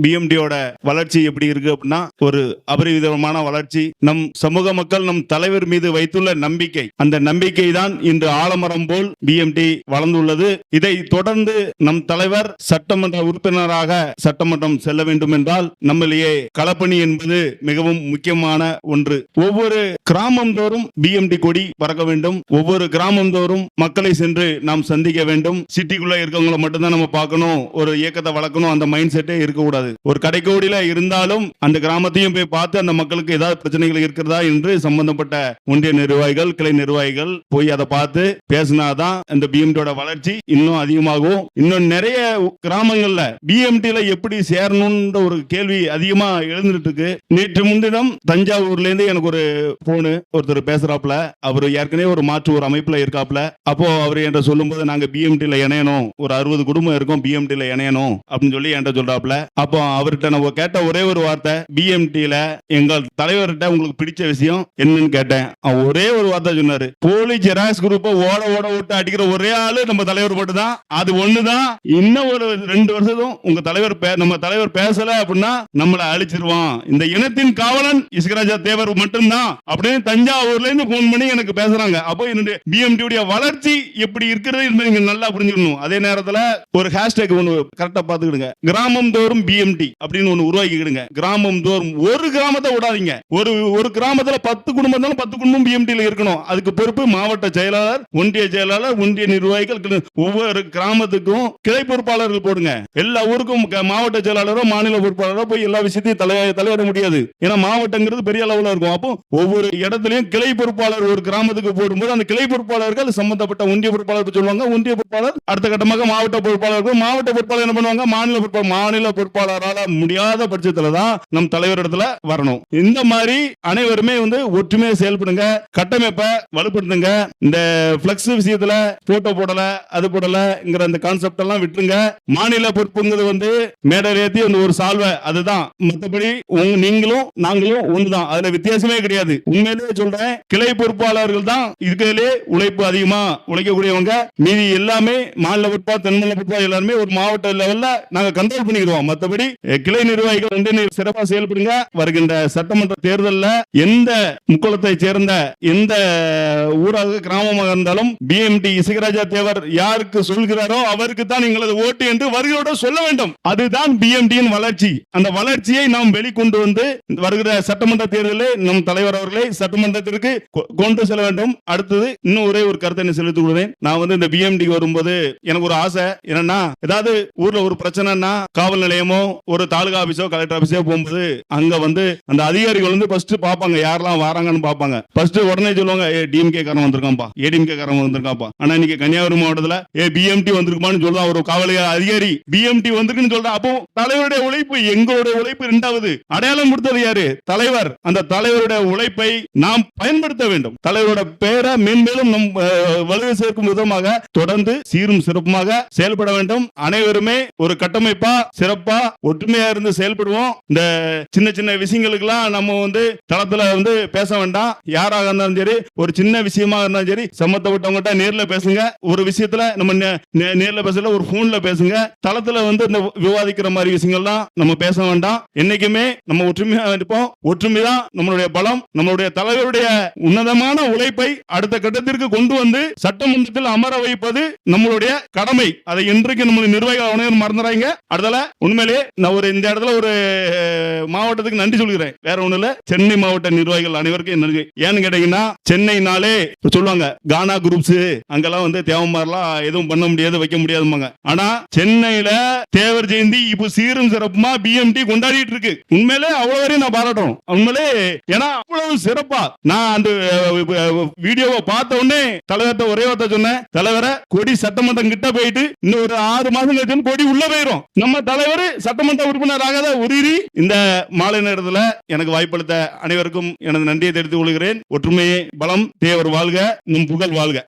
பிஎம்டியோட வளர்ச்சி எப்படி இருக்கு அப்படின்னா ஒரு அபரிவிதமான வளர்ச்சி. நம் சமூக மக்கள் நம் தலைவர் மீது வைத்துள்ள நம்பிக்கை, அந்த நம்பிக்கை தான் இன்று ஆலமரம் போல் பிஎம்டி வளர்ந்துள்ளது. இதை தொடர்ந்து நம் தலைவர் சட்டமன்ற உறுப்பினராக சட்டமன்றம் செல்ல வேண்டும் என்றால் நம்மளையே களப்பணி என்பது மிகவும் முக்கியமான ஒன்று. ஒவ்வொரு கிராமம் தோறும் பிஎம்டி கொடி பறக்க வேண்டும். ஒவ்வொரு கிராமம் தோறும் மக்களை சென்று நாம் சந்திக்க வேண்டும். சிட்டிக்குள்ள இருக்கவங்களை மட்டும்தான் நம்ம பார்க்கணும், ஒரு இயக்கத்தை வளர்க்கணும், அந்த மைண்ட் செட்டே இருக்கக்கூடாது. ஒரு கடைக்கோடியில இருந்தாலும் அந்த கிராமத்தையும் போய் பார்த்து அந்த மக்களுக்கு ஏதாவது பிரச்சனைகள் இருக்கிறதா என்று சம்பந்தப்பட்ட ஒன்றிய நிர்வாகிகள், கிளை நிர்வாகிகள் போய் அதை பார்த்து பேசினாதான் இந்த பிஎம்டியோட வளர்ச்சி இன்னும் அதிகமாகும். இன்னும் நிறைய கிராமங்கள்ல பிஎம்டில எப்படி சேரணும்ன்ற ஒரு கேள்வி அதிகமா எழுந்துட்டு இருக்கு. நேற்று முன்தினம் தஞ்சாவூர்ல இருந்து எனக்கு ஒரு போனு ஒருத்தர் பேசுறாப்ல. அவர் ஏற்கனவே ஒரு மாற்று ஒரு அமைப்புல இருக்காப்ல. அப்போ அவர் என்கிட்ட சொல்லும் போது நாங்க பிஎம்டில இணையணும், ஒரு 60 குடும்பம் இருக்கும், பிஎம்டில இணையணும் அப்படின்னு சொல்லி என்கிட்ட சொல்றாப்ல. அப்போ அவர்கிட்ட நம்ம கேட்ட ஒரே ஒரு வார்த்தை, பிஎம்டில எங்கள் தலைவர்கிட்ட உங்களுக்கு பிடிச்ச விஷயம் என்னன்னு கேட்டேன். ஒரே ஒரு வார்த்தை சொன்னாரு, போலி ஜெராக்ஸ் குரூப்பை ஓட ஓட விட்டு அடிக்கிற ஒரே ஆளு நம்ம தலைவர் மட்டும் தான். அது ஒண்ணுதான். இன்னும் ஒரு 2 வருஷம் உங்க தலைவர் நம்ம தலைவர் பேசல அப்படின்னா நம்மளை அழிச்சிருவான். இந்த இனத்தின் காவலன் இசகராஜா தேவர் மட்டும்தான் அப்படின்னு தஞ்சாவூர்ல இருந்து போன் பண்ணி எனக்கு பேசுறாங்க. அப்போ என்னுடைய பிஎம்டி வளர்ச்சி எப்படி இருக்கிறது என்பதை நீங்க நல்லா புரிஞ்சுக்கணும். அதே நேரத்தில் ஒரு ஹேஷ்டேக் ஒன்று கரெக்டா பாத்துக்கிடுங்க, கிராமம் தோறும் பிஎம்டி அப்படின்னு ஒன்று உருவாக்கிடுங்க. கிராமம் தோறும் ஒரு கிராமத்தை விடாதீங்க. ஒரு கிராமத்துல 10 குடும்பம் இருந்தாலும் 10 குடும்பம் பிஎம்டில இருக்கணும். அதுக்கு பொறுப்பு மாவட்ட செயலாளர், ஒன்றிய செயலாளர், ஒன்றிய நிர்வாகிகள். ஒவ்வொரு கிராமத்துக்கும் கிளை பொறுப்பாளர்கள் போடுங்க. எல்லா ஊருக்கும் மாவட்ட செயலாளரோ மாநில பொறுப்பாளரோ போய் எல்லா விஷயத்தையும் தலையிட முடியாது. ஏன்னா மாவட்டங்கிறது பெரிய அளவுல இருக்கும். அப்போ ஒவ்வொரு இடத்துலயும் கிளை பொறுப்பாளர் ஒரு கிராமத்துக்கு போடும்போது அந்த கிளை பொறுப்பாளர்கள் சம்பந்தப்பட்ட ஒன்றிய பொறுப்பாளர் சொல்லுவாங்க. ஒன்றிய பொறுப்பாளர் அடுத்த கட்டமாக மாவட்ட பொறுப்பாளர்கள், மாவட்ட பொறுப்பாளர் என்ன பண்ணுவாங்க, மாநில பொறுப்பாளரால முடியாத பட்சத்துல தான் நம் தலைவர் இடத்துல வரணும். இந்த மாதிரி அனைவருமே ஒற்றுமையா செயல்படுங்க, கட்டமைப்பை வலுப்படுத்துங்க. இந்த பிளக்ஸ் விஷயத்துல போட்டோ போடல அது போடலங்கிற அந்த கான்செப்ட் எல்லாம் விட்டுருங்க. மாநில பொறுப்புங்கிறது மேடையில் ஏத்தி ஒரு சால்வை, அதுதான். மற்றபடி நீங்களும் நாங்களும் ஒண்ணுதான், அதுல வித்தியாசமே கிடையாது. உண்மையிலேயே சொல்றேன், கிளை பொறுப்பாளர்கள் தான் இருக்கிறதுலே உழைப்பு அதிகமா உழைக்கக்கூடியவங்க. மீதி எல்லாமே மாநில பொறுப்பா, தென்மண்டல பொறுப்பா எல்லாருமே ஒரு மாவட்ட லெவல்ல நாங்க கண்ட்ரோல் பண்ணிக்கிறோம். மற்றபடி கிளை நிர்வாகிகள் சிறப்பா செயல்படுங்க. வருகின்ற சட்டமன்ற தேர்தலில் எந்த முக்குளத்தை சேர்ந்த எந்த ஊராக கிராமமாக இருந்தாலும் பிஎம்டி இசகராஜா தேவர் யாருக்கு சொல்கிறாரோ அவருக்கு தான் எங்களது ஓட்டு என்று வருகிறோட சொல்ல வேண்டும். அதுதான் பிஎம்டியின் வளர்ச்சி. அந்த வளர்ச்சியை நாம் வெளிக்கொண்டு வந்து வருகிற சட்டமன்ற தேர்தலில் நம் தலைவர் அவர்களை சட்டமன்றத்திற்கு கொண்டு செல்ல வேண்டும். அடுத்தது இன்னும் ஒரே ஒரு கருத்தை செலுத்திக் கொள்வேன். நான் இந்த பிஎம்டி வரும்போது எனக்கு ஒரு ஆசை என்னன்னா, ஏதாவது ஊர்ல ஒரு பிரச்சனைனா காவல் நிலையமோ ஒரு தாலுகா ஆபீஸோ கலெக்டர் ஆபீஸோ போகும்போது அங்க அந்த அதிகாரிகள் ஃபர்ஸ்ட் பாப்பாங்க, யாரெல்லாம் வராங்கன்னு பாப்பாங்க. ஃபர்ஸ்ட் உடனே சொல்லுவாங்க, டிஎம்கே காரன் வந்திருக்கான்பா, ஏடிஎம்கே காரன் வந்திருக்காப்பா. ஆனா இன்னைக்கு கன்னியாகுமரி மாவட்டத்துல பிஎம்டி வந்திருக்குமான்னு சொல்றா ஒரு காவல் அதிகாரி, பிஎம்டி வந்திருக்குன்னு சொல்றா. அப்போ தலைவருடைய உழைப்பு, எங்களுடைய உழைப்பு இரண்டாவது அடையாளம் கொடுத்தது யாரு? தலைவர். அந்த தலைவருடைய உழைப்பை நாம் பயன்படுத்த வேண்டும். தலைவரோட பேரை மேன்மேலும் நம் வலுவை சேர்க்கும் விதமாக தொடர்ந்து சீரும் சிறப்புமாக செயல்பட வேண்டும். அனைவருமே ஒரு கட்டமைப்பா சிறப்பா ஒற்றுமையா இருந்து செயல்படுவோம். இந்த சின்ன சின்ன விஷயங்களுக்கெல்லாம் நம்ம தளத்துல பேச வேண்டாம். யாராக இருந்தாலும் சரி, ஒரு சின்ன விஷயமா இருந்தாலும் சரி, சம்பந்தப்பட்டவங்ககிட்ட நேர்ல பேசுங்க. ஒரு விஷயத்துல நம்ம நேர்ல பேசல, ஒரு போன்ல பேசுங்க. தளத்துல இந்த விவாதிக்கிற மாதிரி விஷயங்கள்லாம் நம்ம பேச வேண்டாம். என்னைக்குமே நம்ம ஒற்றுமையா இருப்போம். ஒற்றுமைதான் நம்மளுடைய பலம். நம்மளுடைய தலைவருடைய உன்னதமான உழைப்பை அடுத்த கட்டத்திற்கு கொண்டு வந்து சட்டமன்றத்தில் அமர வைப்பது நம்மளுடைய கடமை. அதை இன்றைக்கு நம்மளுடைய நிர்வாகிகள் அனைவரும் மறந்துறாங்க. அடுத்தல உண்மையிலே நான் இந்த இடத்துல ஒரு மாவட்டத்துக்கு நன்றி சொல்கிறேன். வேற ஒண்ணு இல்ல, சென்னை மாவட்ட நிர்வாகிகள் அனைவருக்கும் நன்றி. ஏன்னு கேட்டீங்கன்னா, சென்னைனாலே சொல்லுவாங்க கானா குரூப்ஸ், அங்கெல்லாம் தேவமாரெல்லாம் எதுவும் பண்ண முடியாது, வைக்க முடியாதுமாங்க. ஆனா சென்னையில தேவர் ஜெயந்தி இப்ப சீரும் சிறப்புமா பிஎம்டி கொண்டாடிட்டு இருக்கு. உண்மையிலே அவ்வளவு வரையும் நான் பாராட்டும். உண்மையிலே ஏன்னா அவ்வளவு சிறப்பா நான் அந்த வீடியோவை பார்த்த உடனே தலைவர்கிட்ட ஒரே வார்த்தை சொன்னேன், தலைவரை கொடி சட்டமன்றம் கிட்ட போயிட்டு இன்னும் ஒரு 6 மாதம் கழிச்சு கொடி உள்ள போயிரும். நம்ம தலைவர் சட்டமன்ற உறுப்பினராக உறுதி. இந்த மாலை நேரத்தில் எனக்கு வாய்ப்பளித்த அனைவருக்கும் எனது நன்றியை தெரிவித்துக் கொள்கிறேன். ஒற்றுமையே பலம், தேவர் வாழ்க, நம் புகழ் வாழ்க.